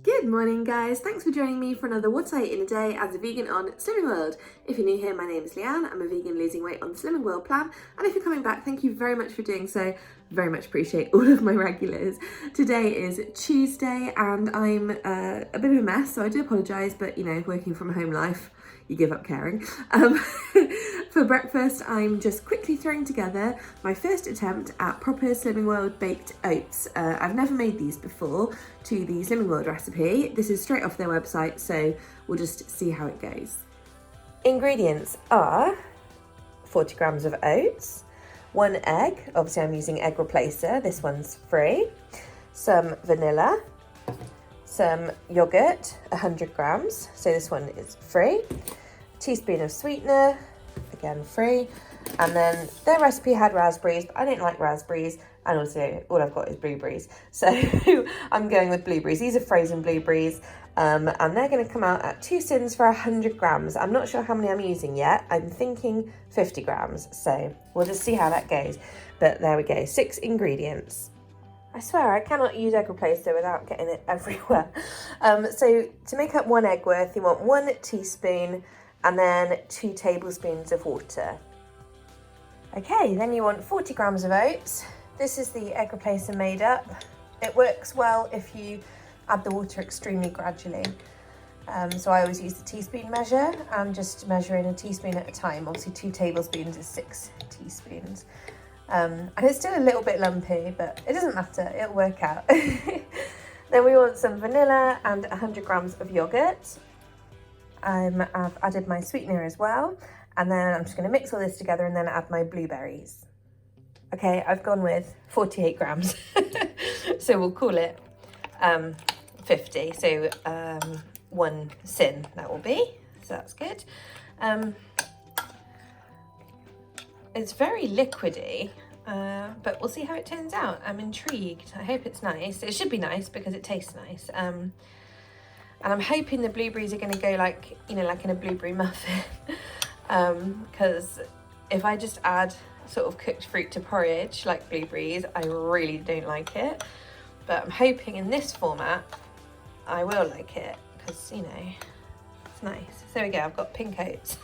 Good morning guys, thanks for joining me for another What I Eat in a Day as a vegan on Slimming World. If you're new here, my name is Leanne, I'm a vegan losing weight on the Slimming World plan, and if you're coming back, thank you very much for doing so. Very much appreciate all of my regulars. Today is Tuesday and I'm a bit of a mess, so I do apologise, but you know, working from a home life, you give up caring. For breakfast, I'm just quickly throwing together my first attempt at proper Slimming World baked oats. I've never made these before to the Slimming World recipe. This is straight off their website, so we'll just see how it goes. Ingredients are 40 grams of oats, 1 egg, obviously I'm using egg replacer, this one's free, some vanilla, some yogurt, 100 grams, so this one is free, a teaspoon of sweetener, again free, and then their recipe had raspberries, but I don't like raspberries, and also all I've got is blueberries, so I'm going with blueberries. These are frozen blueberries, and they're going to come out at 2 sins for 100 grams. I'm not sure how many I'm using yet. I'm thinking 50 grams, so we'll just see how that goes. But there we go, 6 ingredients. I swear I cannot use egg replacer without getting it everywhere. So to make up 1 egg worth, you want 1 teaspoon and then 2 tablespoons of water. Okay, then you want 40 grams of oats. This is the egg replacer made up. It works well if you add the water extremely gradually. So I always use the teaspoon measure and just measure in a teaspoon at a time. Obviously 2 tablespoons is 6 teaspoons. And it's still a little bit lumpy, but it doesn't matter, it'll work out. Then we want some vanilla and 100 grams of yogurt. I've added my sweetener as well, and then I'm just going to mix all this together and then add my blueberries. Okay, I've gone with 48 grams, so we'll call it 50, so 1 sin that will be, so that's good. It's very liquidy, but we'll see how it turns out. I'm intrigued. I hope it's nice. It should be nice because it tastes nice. And I'm hoping the blueberries are going to go like, you know, like in a blueberry muffin. Because if I just add sort of cooked fruit to porridge like blueberries, I really don't like it. But I'm hoping in this format, I will like it because, you know, it's nice. So there we go, I've got pink oats.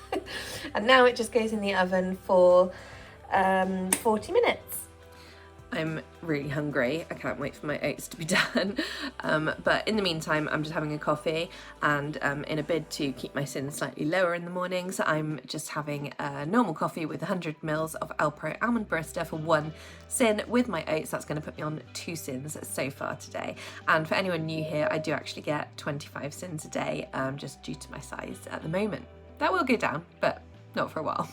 And now it just goes in the oven for 40 minutes. I'm really hungry. I can't wait for my oats to be done. But in the meantime, I'm just having a coffee, and in a bid to keep my sins slightly lower in the mornings, I'm just having a normal coffee with 100 mils of Alpro Almond Barista for 1 sin with my oats. That's going to put me on 2 sins so far today. And for anyone new here, I do actually get 25 sins a day, just due to my size at the moment. That will go down, but not for a while.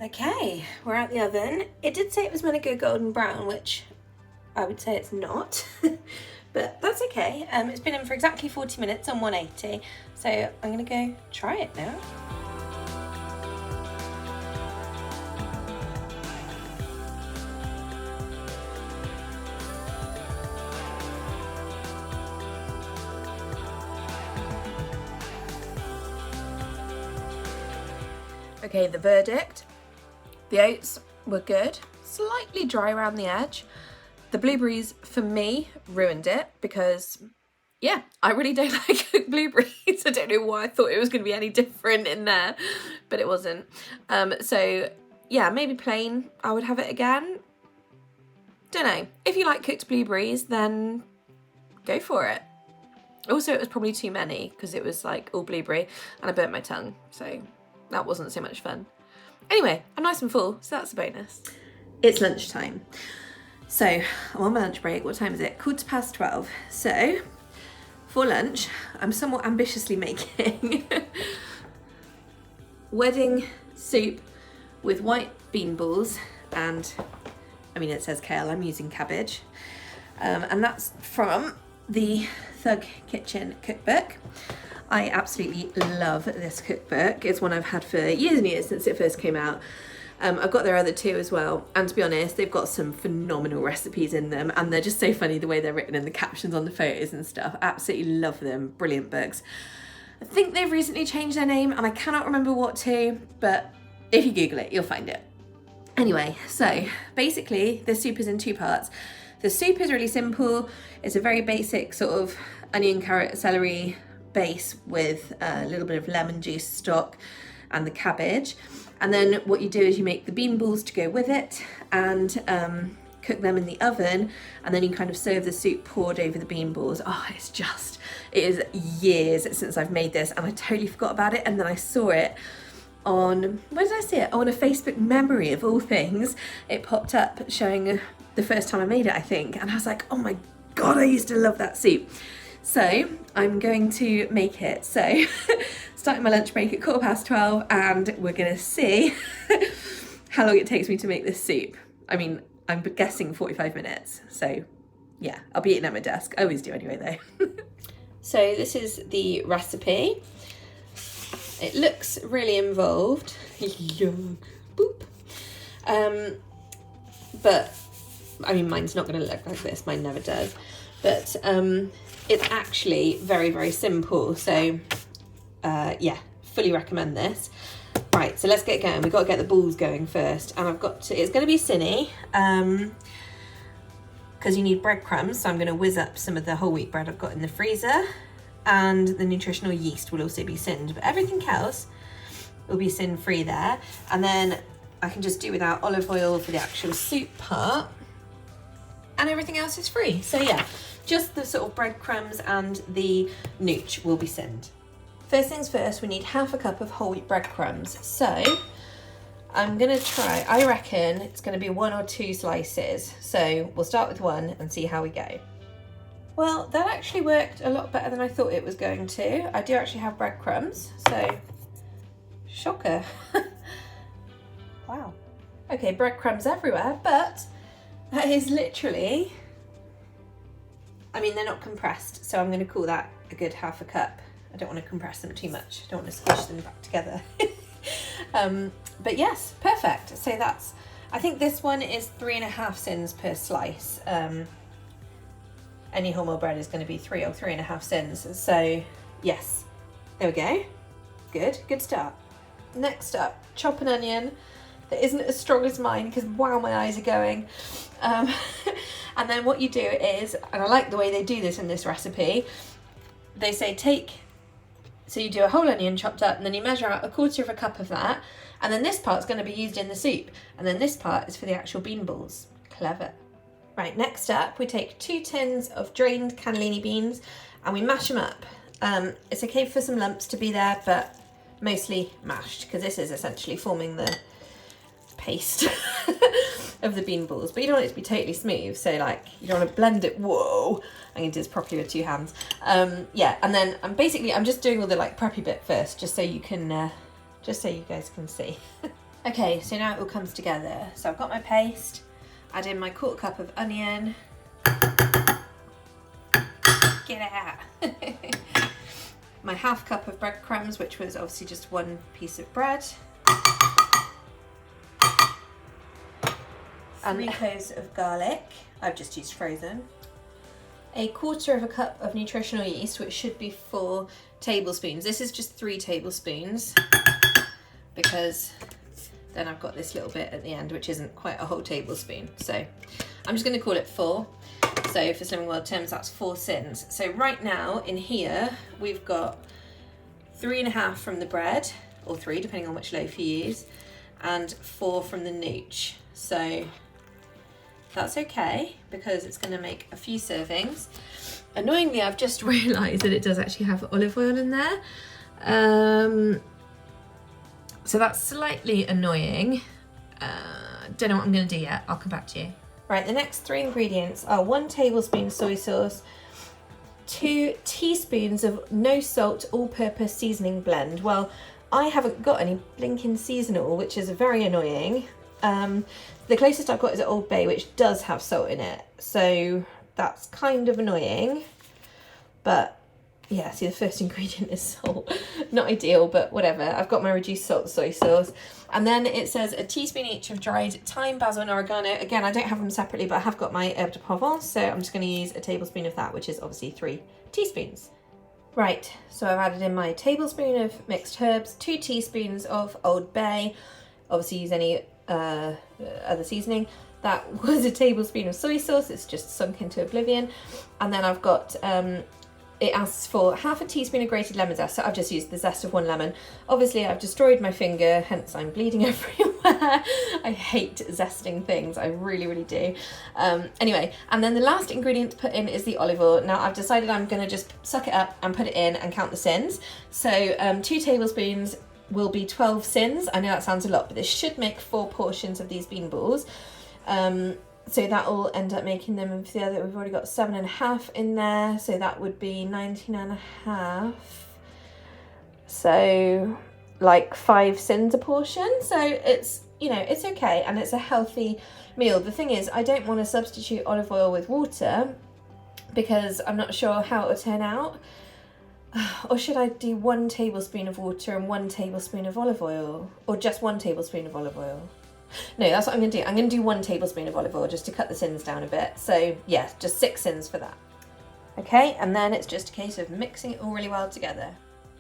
Okay, we're out the oven. It did say it was meant to go golden brown, which I would say it's not, but that's okay. It's been in for exactly 40 minutes on 180, so I'm gonna go try it now. Okay, the verdict. The oats were good, slightly dry around the edge. The blueberries, for me, ruined it because, yeah, I really don't like cooked blueberries. I don't know why I thought it was going to be any different in there, but it wasn't. So, yeah, maybe plain, I would have it again. Don't know. If you like cooked blueberries, then go for it. Also, it was probably too many because it was like all blueberry and I burnt my tongue, so that wasn't so much fun. Anyway, I'm nice and full, so that's a bonus. It's lunchtime. So I'm on my lunch break. What time is it? 12:15. So for lunch, I'm somewhat ambitiously making wedding soup with white bean balls and, I mean, it says kale, I'm using cabbage. And that's from the Thug Kitchen cookbook. I absolutely love this cookbook. It's one I've had for years and years since it first came out. I've got their other 2 as well, and to be honest, they've got some phenomenal recipes in them, and they're just so funny the way they're written and the captions on the photos and stuff. Absolutely love them. Brilliant books. I think they've recently changed their name, and I cannot remember what to, but if you Google it, you'll find it. Anyway, so basically, the soup is in 2 parts. The soup is really simple. It's a very basic sort of onion, carrot, celery base with a little bit of lemon juice stock and the cabbage. And then what you do is you make the bean balls to go with it and cook them in the oven, and then you kind of serve the soup poured over the bean balls. Oh, it is years since I've made this and I totally forgot about it, and then I saw it on, where did I see it? Oh, on a Facebook memory of all things. It popped up showing the first time I made it, I think, and I was like, oh my God, I used to love that soup. So I'm going to make it. So starting my lunch break at 12:15, and we're gonna see how long it takes me to make this soup. I mean, I'm guessing 45 minutes. So yeah, I'll be eating at my desk. I always do anyway though. So this is the recipe. It looks really involved. Boop. But I mean, mine's not going to look like this. Mine never does. But it's actually very, very simple. So yeah, fully recommend this. Right, so let's get going. We've got to get the balls going first. And it's going to be Cinny. Because you need breadcrumbs. So I'm going to whiz up some of the whole wheat bread I've got in the freezer. And the nutritional yeast will also be sinned, but everything else will be sin free there. And then I can just do without olive oil for the actual soup part, and everything else is free. So yeah, just the sort of breadcrumbs and the nooch will be sinned. First things first, we need half a cup of whole wheat breadcrumbs. So I'm gonna try, I reckon it's gonna be 1 or 2 slices. So we'll start with 1 and see how we go. Well, that actually worked a lot better than I thought it was going to. I do actually have breadcrumbs, so shocker. Wow. Okay, breadcrumbs everywhere, but that is literally, I mean, they're not compressed, so I'm going to call that a good half a cup. I don't want to compress them too much. I don't want to squish them back together. But yes, perfect. So that's, I think this one is 3.5 sins per slice. Any wholemeal bread is going to be 3 or 3.5 sins. So yes, there we go. Good start. Next up, chop an onion that isn't as strong as mine because wow, my eyes are going. And then what you do is, and I like the way they do this in this recipe, they say so you do a whole onion chopped up, and then you measure out 1/4 cup of that, and then this part's going to be used in the soup, and then this part is for the actual bean balls. Clever. Right, next up, we take 2 tins of drained cannellini beans and we mash them up. It's okay for some lumps to be there, but mostly mashed, because this is essentially forming the paste of the bean balls. But you don't want it to be totally smooth, so like, you don't want to blend it. Whoa, I'm going to do this properly with 2 hands. Yeah, and then I'm just doing all the like preppy bit first, just so you can, just so you guys can see. Okay, so now it all comes together. So I've got my paste. Add in my 1/4 cup of onion. Get out. My 1/2 cup of breadcrumbs, which was obviously just 1 piece of bread. And 3 cloves of garlic. I've just used frozen. 1/4 cup of nutritional yeast, which should be 4 tablespoons. This is just 3 tablespoons because then I've got this little bit at the end, which isn't quite a whole tablespoon. So I'm just going to call it 4. So for Slimming World terms, that's 4 sins. So right now in here, we've got 3.5 from the bread, or 3, depending on which loaf you use, and 4 from the nooch. So that's okay, because it's going to make a few servings. Annoyingly, I've just realised that it does actually have olive oil in there. So that's slightly annoying. Don't know what I'm going to do yet. I'll come back to you. Right, the next 3 ingredients are 1 tablespoon soy sauce, 2 teaspoons of no salt all-purpose seasoning blend. Well, I haven't got any blinking seasonal, which is very annoying. The closest I've got is at Old Bay, which does have salt in it. So that's kind of annoying. But yeah, see, the first ingredient is salt. Not ideal, but whatever. I've got my reduced salt soy sauce. And then it says a teaspoon each of dried thyme, basil and oregano. Again, I don't have them separately, but I have got my herbe de Provence, so I'm just going to use a tablespoon of that, which is obviously 3 teaspoons. Right, so I've added in my tablespoon of mixed herbs, 2 teaspoons of Old Bay. Obviously use any other seasoning. That was a tablespoon of soy sauce. It's just sunk into oblivion. And then I've got, it asks for half a teaspoon of grated lemon zest. So I've just used the zest of 1 lemon. Obviously I've destroyed my finger, hence I'm bleeding everywhere. I hate zesting things. I really, really do. Anyway, and then the last ingredient to put in is the olive oil. Now I've decided I'm gonna just suck it up and put it in and count the sins. So 2 tablespoons will be 12 sins. I know that sounds a lot, but this should make 4 portions of these bean balls. So that will end up making them, for the other, we've already got 7.5 in there, so that would be 19.5. So like 5 sins a portion. So it's, you know, it's okay, and it's a healthy meal. The thing is, I don't want to substitute olive oil with water because I'm not sure how it will turn out. Or should I do 1 tablespoon of water and 1 tablespoon of olive oil? Or just 1 tablespoon of olive oil? No, that's what I'm going to do. I'm going to do 1 tablespoon of olive oil just to cut the sins down a bit. So yeah, just 6 sins for that. Okay, and then it's just a case of mixing it all really well together.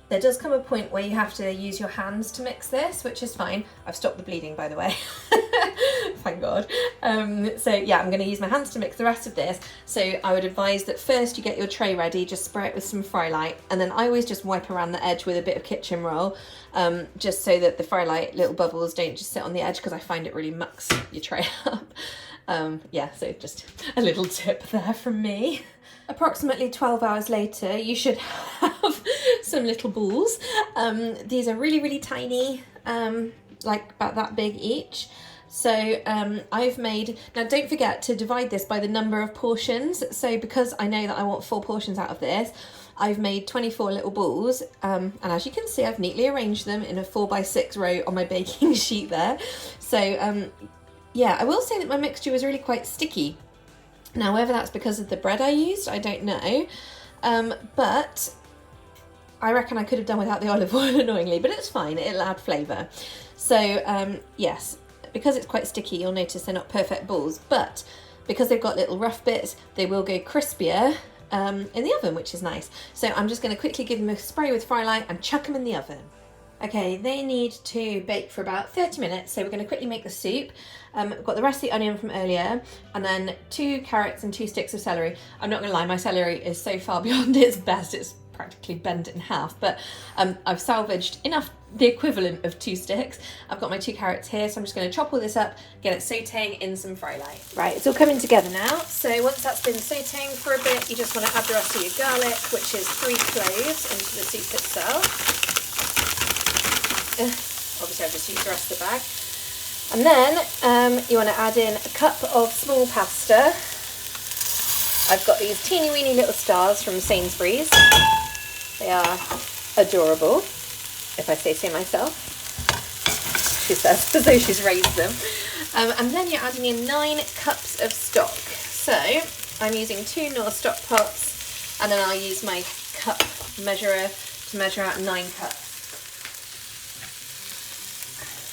There does come a point where you have to use your hands to mix this, which is fine. I've stopped the bleeding, by the way. Thank God. So yeah, I'm going to use my hands to mix the rest of this. So I would advise that first you get your tray ready, just spray it with some Frylight, and then I always just wipe around the edge with a bit of kitchen roll, just so that the Frylight little bubbles don't just sit on the edge, because I find it really mucks your tray up. Yeah, so just a little tip there from me. Approximately 12 hours later, you should have some little balls. These are really, really tiny, like about that big each. So I've made, now don't forget to divide this by the number of portions. So because I know that I want 4 portions out of this, I've made 24 little balls. And as you can see, I've neatly arranged them in a 4x6 row on my baking sheet there. So yeah, I will say that my mixture was really quite sticky. Now, whether that's because of the bread I used, I don't know, but I reckon I could have done without the olive oil, annoyingly, but it's fine, it'll add flavour. So yes, because it's quite sticky, you'll notice they're not perfect balls, but because they've got little rough bits, they will go crispier in the oven, which is nice. So I'm just going to quickly give them a spray with Frylight and chuck them in the oven. Okay, they need to bake for about 30 minutes, so we're going to quickly make the soup. We've got the rest of the onion from earlier, and then 2 carrots and 2 sticks of celery. I'm not going to lie, my celery is so far beyond its best, it's practically bent in half, but I've salvaged enough, the equivalent of 2 sticks. I've got my 2 carrots here, so I'm just going to chop all this up, get it sautéing in some Frylight. Right, it's all coming together now, so once that's been sautéing for a bit, you just want to add the rest of your garlic, which is 3 cloves, into the soup itself. Obviously I've just used the rest of the bag. And then you want to add in a cup of small pasta. I've got these teeny weeny little stars from Sainsbury's. They are adorable, if I say so myself. She says, as though she's raised them. And then you're adding in 9 cups of stock. So I'm using 2 Knorr stock pots, and then I'll use my cup measurer to measure out 9 cups.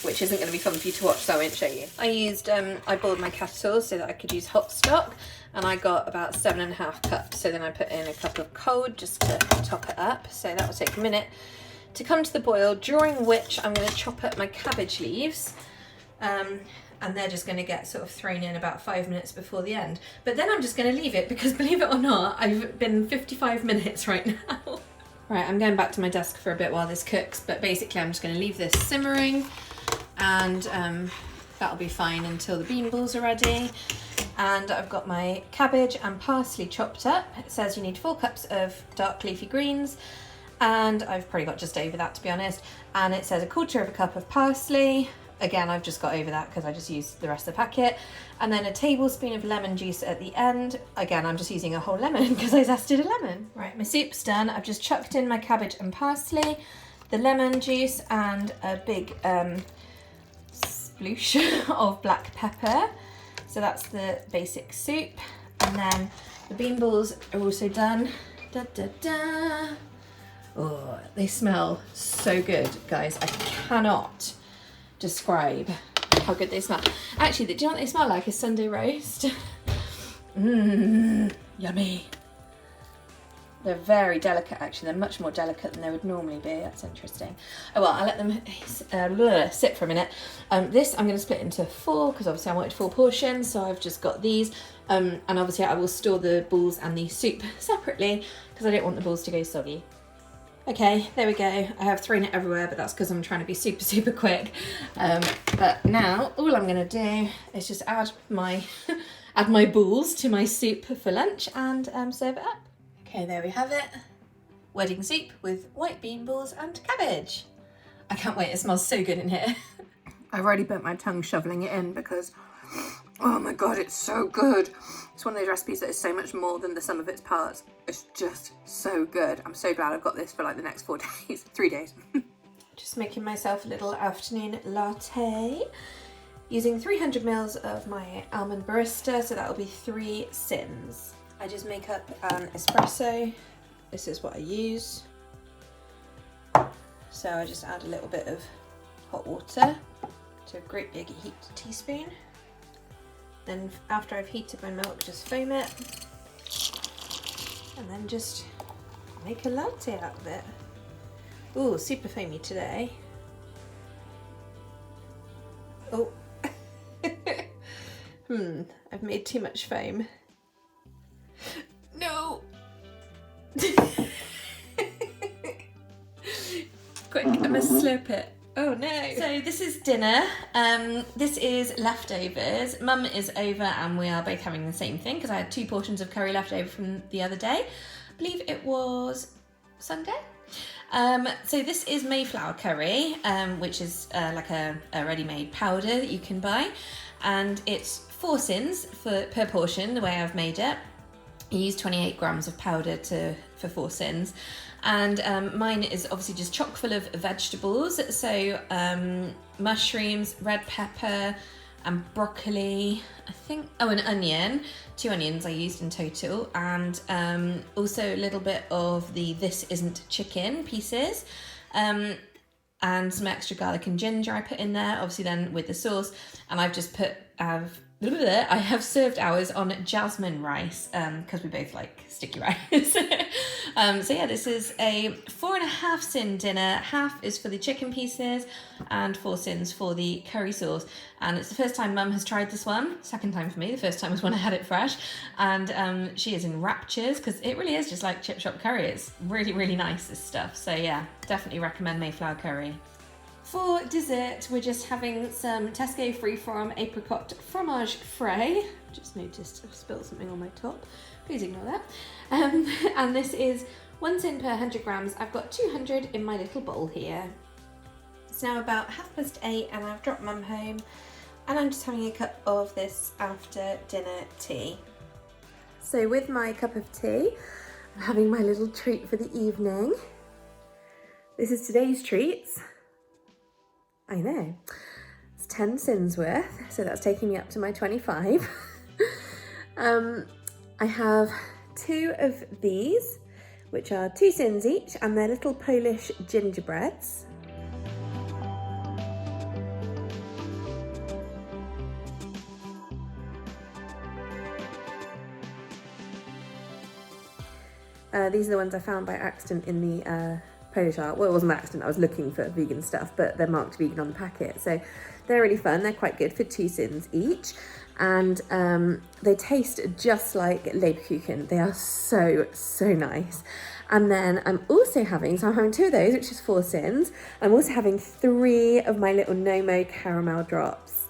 Which isn't going to be fun for you to watch, so I won't show you. I boiled my kettle so that I could use hot stock, and I got about 7.5 cups. So then I put in a cup of cold just to top it up. So that will take a minute to come to the boil, during which I'm going to chop up my cabbage leaves. And they're just going to get sort of thrown in about 5 minutes before the end. But then I'm just going to leave it, because believe it or not, I've been 55 minutes right now. Right, I'm going back to my desk for a bit while this cooks, but basically I'm just going to leave this simmering, and that'll be fine until the bean balls are ready. And I've got my cabbage and parsley chopped up. It says you need 4 cups of dark leafy greens, and I've probably got just over that, to be honest. And it says 1/4 cup of parsley. Again, I've just got over that because I just used the rest of the packet. And then a tablespoon of lemon juice at the end. Again, I'm just using a whole lemon because I zested a lemon. Right, my soup's done. I've just chucked in my cabbage and parsley, the lemon juice, and a big sploosh of black pepper. So that's the basic soup. And then the bean balls are also done. Da, da, da. Oh, they smell so good, guys. I cannot describe how good they smell. Actually, do you know what they smell like? A Sunday roast. Mmm, yummy. They're very delicate, actually. They're much more delicate than they would normally be. That's interesting. Oh well, I'll let them sit for a minute. This I'm going to split into 4 because obviously I wanted 4 portions, so I've just got these. And obviously I will store the balls and the soup separately because I don't want the balls to go soggy. Okay, there we go. I have thrown it everywhere, but that's because I'm trying to be super quick. But now all I'm going to do is just add my add my balls to my soup for lunch and serve it up. Okay, there we have it. Wedding soup with white bean balls and cabbage. I can't wait, it smells so good in here. I've already burnt my tongue shoveling it in because, oh my god, it's so good. It's one of those recipes that is so much more than the sum of its parts. It's just so good. I'm so glad I've got this for like the next 4 days, 3 days. Just making myself a little afternoon latte using 300 ml of my almond barista, so that will be 3 sins. I just make up an espresso. This is what I use. So I just add a little bit of hot water to a great big heaped teaspoon. Then after I've heated my milk, just foam it. And then just make a latte out of it. Ooh, super foamy today. Oh. I've made too much foam. No! Quick, I must slurp it. Oh no. So this is dinner. This is leftovers. Mum is over and we are both having the same thing because I had 2 portions of curry left over from the other day. I believe it was Sunday. So this is Mayflower curry, which is like a ready-made powder that you can buy. And it's 4 sins per portion, the way I've made it. I use 28 grams of powder for 4 sins. And mine is obviously just chock full of vegetables. So mushrooms, red pepper, and broccoli, I think, an onion, 2 onions I used in total, and also a little bit of the This Isn't Chicken pieces, and some extra garlic and ginger I put in there, obviously then with the sauce, and I've just put, I have served ours on jasmine rice, because we both like sticky rice. So yeah, this is a 4.5 sin dinner. Half is for the chicken pieces and 4 sins for the curry sauce. And it's the first time Mum has tried this one. Second time for me. The first time was when I had it fresh. And she is in raptures because it really is just like chip shop curry. It's really, really nice, this stuff. So yeah, definitely recommend Mayflower curry. For dessert, we're just having some Tesco Freeform apricot fromage frais. Just noticed I've spilled something on my top. Please ignore that. And this is 1 sin per 100 grams. I've got 200 in my little bowl here. It's now about 8:30 and I've dropped Mum home and I'm just having a cup of this after dinner tea. So with my cup of tea, I'm having my little treat for the evening. This is today's treats. I know, it's 10 sins worth, so that's taking me up to my 25. I have 2 of these, which are 2 sins each, and they're little Polish gingerbreads. These are the ones I found by accident in the Polish art. Well, it wasn't an accident, I was looking for vegan stuff, but they're marked vegan on the packet. So they're really fun, they're quite good for 2 sins each. And they taste just like Lebkuchen. They are so, so nice. And then I'm also having, so I'm having 2 of those, which is 4 sins. I'm also having 3 of my little Nomo caramel drops.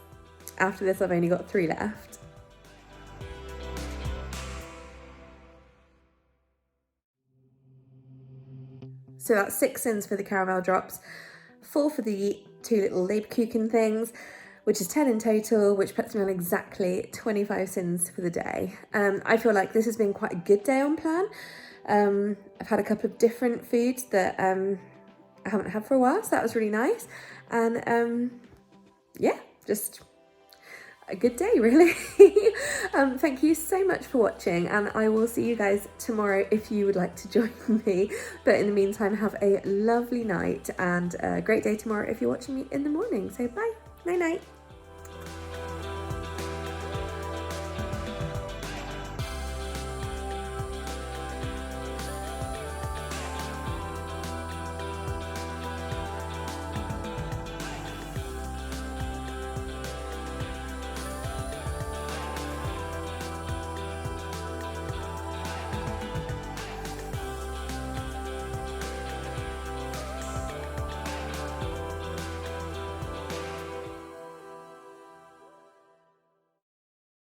After this, I've only got 3 left. So that's 6 sins for the caramel drops, 4 for the 2 little Lebkuchen things, which is 10 in total, which puts me on exactly 25 sins for the day. I feel like this has been quite a good day on plan. I've had a couple of different foods that I haven't had for a while, so that was really nice. And yeah, just a good day, really. Thank you so much for watching, and I will see you guys tomorrow if you would like to join me. But in the meantime, have a lovely night and a great day tomorrow if you're watching me in the morning. So bye, night night.